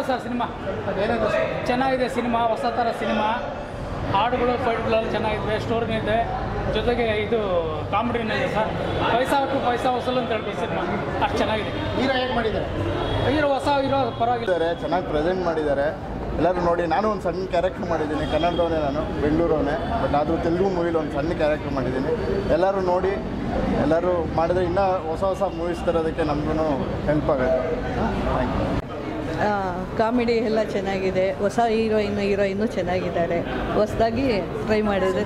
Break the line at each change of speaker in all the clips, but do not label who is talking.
ನೋಡು sir cinema ಚೆನ್ನಾಗಿದೆ. Cinema ಹೊಸ ಥರ ಸಿನಿಮಾ, ಹಾಡುಗಳು ಫೈಟ್ಗಳೆಲ್ಲ ಚೆನ್ನಾಗಿದೆ, ಸ್ಟೋರಿನೂ ಇದೆ, ಜೊತೆಗೆ ಇದು ಕಾಮಿಡಿನೂ ಇದೆ ಸರ್. ಪೈಸಾ ಟು ಪೈಸಾ ವಸೂಲು ಅಂತ ಹೇಳ್ಬೋದು ಸಿನಿಮಾ, ಅಷ್ಟು ಚೆನ್ನಾಗಿದೆ.
ಹೀರೋ ಹೇಗೆ ಮಾಡಿದ್ದಾರೆ?
ಹೊಸ ಹೀರೋ ಪರವಾಗಿಲ್ಲ,
ಚೆನ್ನಾಗಿ ಪ್ರೆಸೆಂಟ್ ಮಾಡಿದ್ದಾರೆ. ಎಲ್ಲರೂ ನೋಡಿ. ನಾನು ಒಂದು ಸಣ್ಣ ಕ್ಯಾರೆಕ್ಟರ್ ಮಾಡಿದ್ದೀನಿ, ಕನ್ನಡದವನೇ, ನಾನು ಬೆಂಗಳೂರವನೇ, ಬಟ್ ಆದರೂ ತೆಲುಗು ಮೂವಿಲಿ ಒಂದು ಸಣ್ಣ ಕ್ಯಾರೆಕ್ಟರ್ ಮಾಡಿದ್ದೀನಿ. ಎಲ್ಲರೂ ನೋಡಿ, ಎಲ್ಲರೂ ಮಾಡಿದ್ರೆ ಇನ್ನೂ ಹೊಸ ಮೂವೀಸ್ ತರೋದಕ್ಕೆ ನಮಗೂ ಹೆಲ್ಪ್ ಆಗುತ್ತೆ. Thank you.
ಕಾಮಿಡಿ ಎಲ್ಲ ಚೆನ್ನಾಗಿದೆ. ಹೊಸ ಹೀರೋಯಿನ್ನು ಚೆನ್ನಾಗಿದ್ದಾರೆ. ಹೊಸದಾಗಿ ಟ್ರೈ ಮಾಡಿದ್ರೆ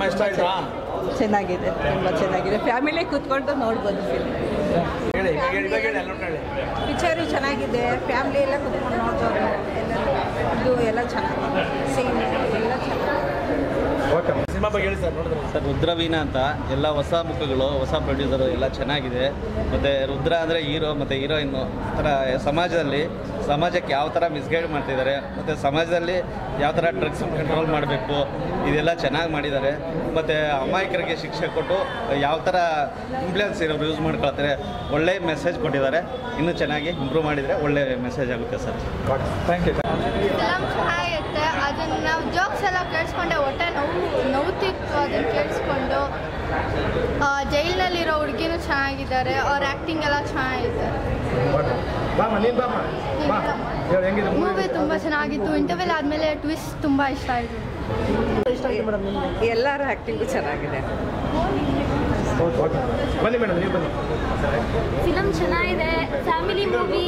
ಚೆನ್ನಾಗಿದೆ, ತುಂಬ ಚೆನ್ನಾಗಿದೆ. ಫ್ಯಾಮಿಲಿ ಕೂತ್ಕೊಂಡು ನೋಡ್ಬೋದು ಫಿಲ್ಮ್.
ಪಿಕ್ಚರು ಚೆನ್ನಾಗಿದೆ, ಫ್ಯಾಮಿಲಿ ಎಲ್ಲ ಕೂತ್ಕೊಂಡು ನೋಡ್ಬೋದು. ಇದು ಎಲ್ಲ ಚೆನ್ನಾಗಿದೆ, ಸೇಮ್ ಎಲ್ಲ ಚೆನ್ನಾಗಿದೆ.
ಸಿನಿಮಾ ಬಗ್ಗೆ ಹೇಳಿ ಸರ್. ನೋಡಿದ್ರೆ ಸರ್ ರುದ್ರವೀಣ ಅಂತ ಎಲ್ಲ ಹೊಸ ಮುಖಗಳು, ಹೊಸ ಪ್ರೊಡ್ಯೂಸರು ಎಲ್ಲ ಚೆನ್ನಾಗಿದೆ. ಮತ್ತು ರುದ್ರ ಅಂದರೆ ಹೀರೋ ಮತ್ತು ಹೀರೋಯಿನ್ನು ಥರ ಸಮಾಜಕ್ಕೆ ಯಾವ ಥರ ಮಿಸ್ಗೈಡ್ ಮಾಡ್ತಿದ್ದಾರೆ, ಮತ್ತು ಸಮಾಜದಲ್ಲಿ ಯಾವ ಥರ ಡ್ರಗ್ಸ್ ಕಂಟ್ರೋಲ್ ಮಾಡಬೇಕು, ಇದೆಲ್ಲ ಚೆನ್ನಾಗಿ ಮಾಡಿದ್ದಾರೆ. ಮತ್ತು ಅಮಾಯಕರಿಗೆ ಶಿಕ್ಷೆ ಕೊಟ್ಟು ಯಾವ ಥರ ಇನ್ಫ್ಲೂಯೆನ್ಸ್ ಇರೋರು ಯೂಸ್ ಮಾಡ್ಕೊಳ್ತಾರೆ, ಒಳ್ಳೆಯ ಮೆಸೇಜ್ ಕೊಟ್ಟಿದ್ದಾರೆ. ಇನ್ನೂ ಚೆನ್ನಾಗಿ ಇಂಪ್ರೂವ್ ಮಾಡಿದರೆ ಒಳ್ಳೆಯ ಮೆಸೇಜ್ ಆಗುತ್ತೆ ಸರ್.
Thank you.
ಫಿಲಮ್ ಚೆನ್ನಾಗಿರುತ್ತೆ. ಅದನ್ನು ನಾವು ಜೋಕ್ಸ್ ಎಲ್ಲ ಕೇಳಿಸ್ಕೊಂಡೆ, ಹೊಟ್ಟೆ ನೋವುತ್ತಿತ್ತು ಅದನ್ನು ಕೇಳಿಸ್ಕೊಂಡು. ಜೈಲಿನಲ್ಲಿರೋ ಹುಡುಗಿನೂ ಚೆನ್ನಾಗಿದ್ದಾರೆ, ಅವ್ರ ಆ್ಯಕ್ಟಿಂಗ್ ಎಲ್ಲ ಚೆನ್ನಾಗಿದೆ. ಮೂವಿ ತುಂಬ ಚೆನ್ನಾಗಿತ್ತು. ಇಂಟರ್ವೆಲ್ ಆದಮೇಲೆ ಟ್ವಿಸ್ಟ್ ತುಂಬ ಇಷ್ಟ ಆಯಿತು.
ಎಲ್ಲರ ಆ್ಯಕ್ಟಿಂಗು ಚೆನ್ನಾಗಿದೆ.
ಫಿಲಮ್ ಚೆನ್ನಾಗಿದೆ, ಫ್ಯಾಮಿಲಿ ಮೂವಿ.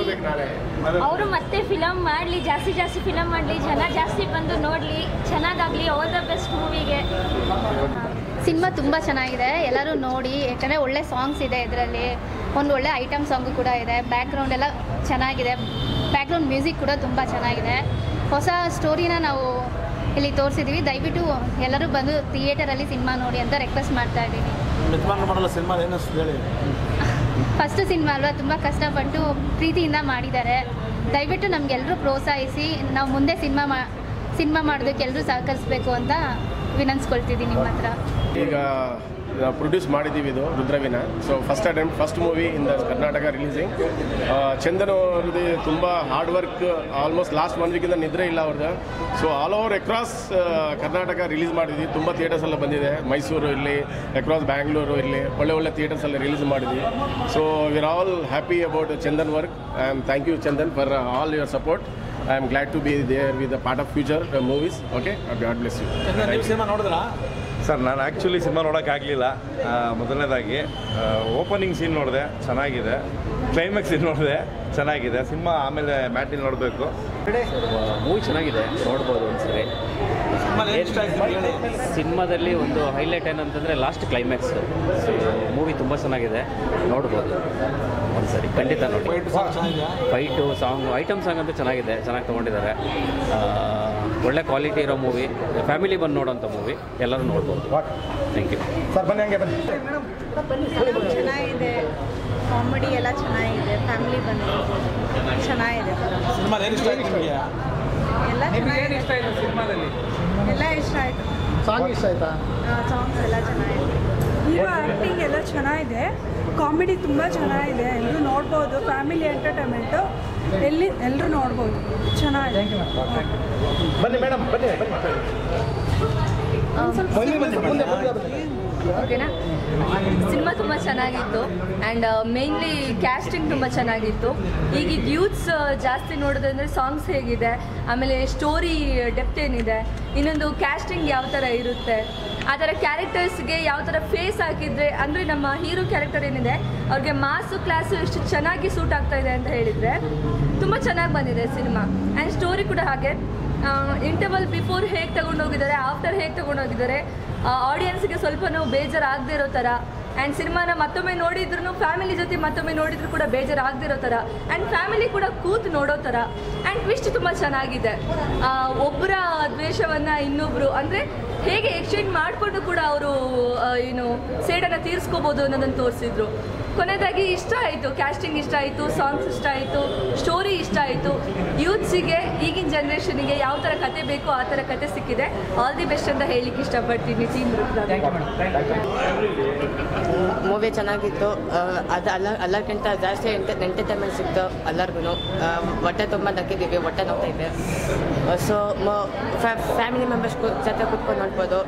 ಅವರು ಮತ್ತೆ ಫಿಲಮ್ ಮಾಡಲಿ, ಜಾಸ್ತಿ ಫಿಲಮ್ ಮಾಡಲಿ, ಜನ ಜಾಸ್ತಿ ಬಂದು ನೋಡಲಿ, ಚೆನ್ನಾಗಾಗಲಿ. ಆಲ್ ದ ಬೆಸ್ಟ್ ಮೂವಿಗೆ.
ಸಿನಿಮಾ ತುಂಬ ಚೆನ್ನಾಗಿದೆ, ಎಲ್ಲರೂ ನೋಡಿ. ಯಾಕಂದರೆ ಒಳ್ಳೆ ಸಾಂಗ್ಸ್ ಇದೆ ಇದರಲ್ಲಿ, ಒಂದು ಒಳ್ಳೆ ಐಟಮ್ ಸಾಂಗು ಕೂಡ ಇದೆ. ಬ್ಯಾಕ್ಗ್ರೌಂಡ್ ಎಲ್ಲ ಚೆನ್ನಾಗಿದೆ, ಬ್ಯಾಕ್ಗ್ರೌಂಡ್ ಮ್ಯೂಸಿಕ್ ಕೂಡ ತುಂಬ ಚೆನ್ನಾಗಿದೆ. ಹೊಸ ಸ್ಟೋರಿನ ನಾವು ಇಲ್ಲಿ ತೋರಿಸಿದ್ದೀವಿ. ದಯವಿಟ್ಟು ಎಲ್ಲರೂ ಬಂದು ಥಿಯೇಟರಲ್ಲಿ ಸಿನಿಮಾ ನೋಡಿ ಅಂತ ರಿಕ್ವೆಸ್ಟ್ ಮಾಡ್ತಾ ಇದ್ದೀನಿ. ಫಸ್ಟ್ ಸಿನಿಮಾ ಅಲ್ವಾ, ತುಂಬ ಕಷ್ಟಪಟ್ಟು ಪ್ರೀತಿಯಿಂದ ಮಾಡಿದ್ದಾರೆ. ದಯವಿಟ್ಟು ನಮಗೆಲ್ಲರೂ ಪ್ರೋತ್ಸಾಹಿಸಿ ನಾವು ಮುಂದೆ ಸಿನಿಮಾ ಮಾಡೋದಕ್ಕೆ ಎಲ್ಲರೂ ಸಹಕರಿಸಬೇಕು ಅಂತ ವಿನಂತಿಸ್ಕೊಳ್ತಿದ್ದೀನಿ ನಿಮ್ಮ ಹತ್ರ.
ಈಗ ಪ್ರೊಡ್ಯೂಸ್ ಮಾಡಿದ್ದೀವಿ ಇದು Rudraveena. So first movie in the Karnataka releasing. Chandan ಅವ್ರದ್ದು ತುಂಬ ಹಾರ್ಡ್ ವರ್ಕ್. ಆಲ್ಮೋಸ್ಟ್ ಲಾಸ್ಟ್ 1 ವೀಕಿಂದ ನಿದ್ರೆ ಇಲ್ಲ ಅವ್ರದ್ದು. So all over across Karnataka release ಮಾಡಿದ್ವಿ. ತುಂಬ ಥಿಯೇಟರ್ಸ್ ಎಲ್ಲ ಬಂದಿದೆ, ಮೈಸೂರು ಇಲ್ಲಿ, ಅಕ್ರಾಸ್ ಬ್ಯಾಂಗ್ಳೂರು ಇಲ್ಲಿ ಒಳ್ಳೆ ಥಿಯೇಟರ್ಸ್ ಎಲ್ಲ ರಿಲೀಸ್ ಮಾಡಿದ್ವಿ. So we are all happy about Chandan work. And thank you Chandan for all your support. I am glad to be there with a part of future movies. Okay, God bless you.
Cinema ನೋಡಿದ್ರಾ
sir? ನಾನು actually cinema ನೋಡೋಕ್ಕಾಗಲಿಲ್ಲ. ಮೊದಲನೇದಾಗಿ opening scene ನೋಡಿದೆ, ಚೆನ್ನಾಗಿದೆ. Climax scene ನೋಡಿದೆ, ಚೆನ್ನಾಗಿದೆ. Cinema ಆಮೇಲೆ ಮ್ಯಾಟಿಲ್ ನೋಡಬೇಕು.
Movie ಚೆನ್ನಾಗಿದೆ, ನೋಡ್ಬೋದು ಒಂದ್ಸರಿ. ಸಿನಿಮಾದಲ್ಲಿ ಒಂದು ಹೈಲೈಟ್ ಏನಂತಂದರೆ ಲಾಸ್ಟ್ ಕ್ಲೈಮ್ಯಾಕ್ಸ್. ಮೂವಿ ತುಂಬ ಚೆನ್ನಾಗಿದೆ, ನೋಡ್ಬೋದು ಒಂದ್ಸರಿ, ಖಂಡಿತ ನೋಡಿ. ಫೈಟು, ಸಾಂಗು, ಐಟಮ್ ಸಾಂಗ್ ಅಂತೂ ಚೆನ್ನಾಗಿದೆ, ಚೆನ್ನಾಗಿ ತೊಗೊಂಡಿದ್ದಾರೆ. ಒಳ್ಳೆ ಕ್ವಾಲಿಟಿ ಇರೋ ಮೂವಿ, ಫ್ಯಾಮಿಲಿ ಬಂದು ನೋಡೋಂಥ ಮೂವಿ, ಎಲ್ಲರೂ ನೋಡ್ಬೋದು. Thank you
sir. ಬನ್ನಿ, ಹಂಗೆ ಬನ್ನಿ.
ಚೆನ್ನಾಗಿದೆ, ಕಾಮಿಡಿ ಎಲ್ಲ ಚೆನ್ನಾಗಿದೆ, ಫ್ಯಾಮಿಲಿ ಬಂದು ಚೆನ್ನಾಗಿದೆ. ಎಲ್ಲ ಇಷ್ಟ ಆಯಿತು.
ಸಾಂಗ್ ಇಷ್ಟ ಆಯ್ತಾ?
ಸಾಂಗ್ಸ್ ಎಲ್ಲ ಚೆನ್ನಾಗಿದೆ.
ಹೀರೋ ಆ್ಯಕ್ಟಿಂಗ್ ಎಲ್ಲ ಚೆನ್ನಾಗಿದೆ, ಕಾಮಿಡಿ ತುಂಬ ಚೆನ್ನಾಗಿದೆ. ಎಲ್ಲರೂ ನೋಡ್ಬೋದು, ಫ್ಯಾಮಿಲಿ ಎಂಟರ್ಟೈನ್ಮೆಂಟು ಎಲ್ಲರೂ ನೋಡ್ಬೋದು, ಚೆನ್ನಾಗಿದೆ.
ಬನ್ನಿ ಮೇಡಮ್, ಬನ್ನಿ.
ಓಕೆನಾ? ಸಿನಿಮಾ ತುಂಬ ಚೆನ್ನಾಗಿತ್ತು. ಆ್ಯಂಡ್ ಮೇನ್ಲಿ ಕ್ಯಾಸ್ಟಿಂಗ್ ತುಂಬ ಚೆನ್ನಾಗಿತ್ತು. ಈಗೀಗ ಯೂತ್ಸ್ ಜಾಸ್ತಿ ನೋಡೋದಂದರೆ ಸಾಂಗ್ಸ್ ಹೇಗಿದೆ, ಆಮೇಲೆ ಸ್ಟೋರಿ ಡೆಪ್ತ್ ಏನಿದೆ, ಇನ್ನೊಂದು ಕ್ಯಾಸ್ಟಿಂಗ್ ಯಾವ ಥರ ಇರುತ್ತೆ, ಆ ಥರ ಕ್ಯಾರೆಕ್ಟರ್ಸ್ಗೆ ಯಾವ ಥರ ಫೇಸ್ ಹಾಕಿದರೆ, ಅಂದರೆ ನಮ್ಮ ಹೀರೋ ಕ್ಯಾರೆಕ್ಟರ್ ಏನಿದೆ ಅವ್ರಿಗೆ ಮಾಸು ಕ್ಲಾಸು ಎಷ್ಟು ಚೆನ್ನಾಗಿ ಸೂಟ್ ಆಗ್ತಾ ಇದೆ ಅಂತ ಹೇಳಿದರೆ ತುಂಬ ಚೆನ್ನಾಗಿ ಬಂದಿದೆ ಸಿನಿಮಾ. ಆ್ಯಂಡ್ ಸ್ಟೋರಿ ಕೂಡ ಹಾಗೆ. ಇಂಟರ್ವಲ್ ಬಿಫೋರ್ ಹೇಗೆ ತಗೊಂಡೋಗಿದ್ದಾರೆ, ಆಫ್ಟರ್ ಹೇಗೆ ತಗೊಂಡೋಗಿದ್ದಾರೆ, ಆಡಿಯನ್ಸ್ಗೆ ಸ್ವಲ್ಪನೂ ಬೇಜಾರಾಗದೇ ಇರೋ ಥರ. ಆ್ಯಂಡ್ ಸಿನಿಮಾನ ಮತ್ತೊಮ್ಮೆ ನೋಡಿದ್ರು, ಫ್ಯಾಮಿಲಿ ಜೊತೆ ಮತ್ತೊಮ್ಮೆ ನೋಡಿದ್ರು ಕೂಡ ಬೇಜಾರಾಗದಿರೋ ಥರ, ಆ್ಯಂಡ್ ಫ್ಯಾಮಿಲಿ ಕೂಡ ಕೂತು ನೋಡೋ ಥರ. ಆ್ಯಂಡ್ ಟ್ವಿಸ್ಟ್ ತುಂಬ ಚೆನ್ನಾಗಿದೆ. ಒಬ್ಬರ ದ್ವೇಷವನ್ನು ಇನ್ನೊಬ್ಬರು ಅಂದರೆ ಹೇಗೆ ಎಕ್ಸ್ಚೇಂಜ್ ಮಾಡಿಕೊಂಡು ಕೂಡ ಅವರು ಸೇಡನ್ನು ತೀರಿಸ್ಕೋಬೋದು ಅನ್ನೋದನ್ನು ತೋರಿಸಿದ್ರು. ಕೊನೆಯದಾಗಿ ಇಷ್ಟ ಆಯಿತು, ಕ್ಯಾಸ್ಟಿಂಗ್ ಇಷ್ಟ ಆಯಿತು, ಸಾಂಗ್ಸ್ ಇಷ್ಟ ಆಯಿತು, ಸ್ಟೋರಿ ಇಷ್ಟ ಆಯಿತು. ಯೂತ್ಸಿಗೆ ಈಗಿನ ಜನ್ರೇಷನಿಗೆ ಯಾವ ಥರ ಕತೆ ಬೇಕೋ ಆ ಥರ ಕತೆ ಸಿಕ್ಕಿದೆ. ಆಲ್ ದಿ ಬೆಸ್ಟ್ ಅಂತ ಹೇಳಿಕ್ಕೆ ಇಷ್ಟಪಡ್ತೀನಿ ಟೀಮ್
ಮೂವಿ ಚೆನ್ನಾಗಿತ್ತು. ಅದು ಎಲ್ಲರಿಗಿಂತ ಜಾಸ್ತಿ ಎಂಟರ್ಟೈನ್ಮೆಂಟ್ ಸಿಕ್ತು ಎಲ್ಲರಿಗೂ. ಹೊಟ್ಟೆ ತುಂಬ ನಕ್ಕಿದ್ದೀವಿ, ಹೊಟ್ಟೆ ನೋಡ್ತಾ ಇದೆ. ಸೊ ಫ್ಯಾಮಿಲಿ ಮೆಂಬರ್ಸ್ ಜೊತೆ ಕೂತ್ಕೊಂಡು ನೋಡ್ಬೋದು.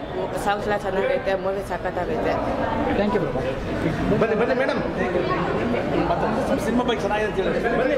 ಸಾಂಗ್ಸ್ ಎಲ್ಲ ಚೆನ್ನಾಗೈತೆ, ಮೂವಿ ಸಖತ್ತಾಗೈತೆ.
ಬನ್ನಿ ಮೇಡಮ್, ಸಿನಿಮಾ ಬಗ್ಗೆ ಚೆನ್ನಾಗಿದೆ.